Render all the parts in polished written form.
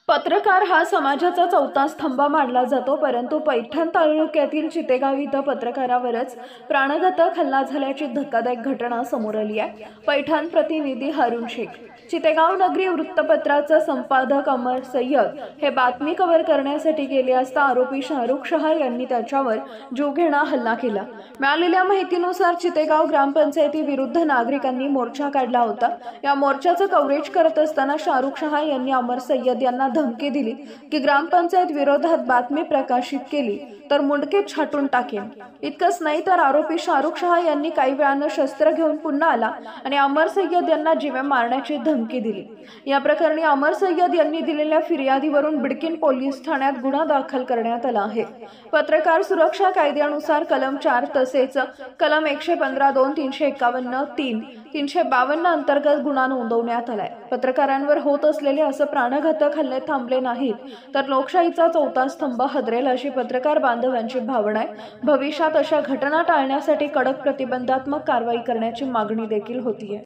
पत्रकार हा समाजाचा चौथा स्तंभ मानला जातो, परंतु पैठण तालुक्यातील चितेगाव इथं पत्रकारावरच प्राणघातक हल्ला झाल्याची धक्कादायक घटना समोर आली आहे। पैठण प्रतिनिधी हारून शेख, चितेगाव नगरी वृत्तपत्राचा संपादक अमर सय्यद हे बातमी कव्हर करण्यासाठी गेले असता आरोपी शाहरुख शाह यांनी त्याच्यावर जीवघेणा हल्ला केला। मिळालेल्या माहितीनुसार चितेगाव ग्रामपंचायतीविरुद्ध नागरिकांनी मोर्चा काढला होता। या मोर्चाचं कव्हरेज करत असताना शाहरुख शाह यांनी अमर सय्यद यांना धमकी दिली की ग्रामपंचायत विरोधात बातमी प्रकाशित केली तर मुंडके छाटून टाकेन। इतकंच नाही तर आरोपी शाहरुख शाह यांनी काही वेळानं शस्त्र घेऊन पुन्हा आला आणि अमर सय्यद यांना जीवे मारण्याची धमकी दिली। या प्रकरणी अमर सय्यद यांनी दिलेल्या फिर्यादीवरून बिडकीन पोलीस ठाण्यात गुन्हा दाखल करण्यात आला आहे। पत्रकार सुरक्षा कायद्यानुसार कलम 4 तसेच कलम 115(2), 351, 3, 352 अंतर्गत गुन्हा नोंदवण्यात आलाय। पत्रकारांवर होत असलेले असं प्राणघातक हल्ले थांबले नाहीत तर लोकशाहीचा चौथा स्तंभ हादरेल अशी पत्रकार बांधवांची भावना आहे। भविष्यात अशा घटना टाळण्यासाठी कडक प्रतिबंधात्मक कारवाई करण्याची मागणी देखील होतीये।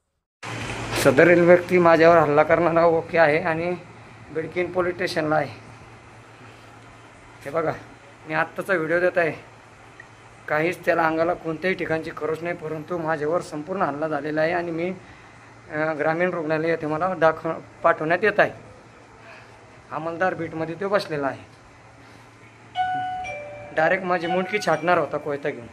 सदरील व्यक्ती माझ्यावर हल्ला करणारा ओके आहे आणि बिडकीन पोलीस स्टेशनला आहे। हे बघा, मी आत्ताचा व्हिडिओ देत आहे। काहीच त्याला अंगाला कोणत्याही ठिकाणची खरोच नाही, परंतु माझ्यावर संपूर्ण हल्ला झालेला आहे आणि मी ग्रामीण रुग्णालय येथे मला पाठवण्यात येत आहे। अंमलदार बीटमध्ये तो बसलेला आहे। डायरेक्ट माझी मुंडकी छाटणार होता कोयता घेऊन।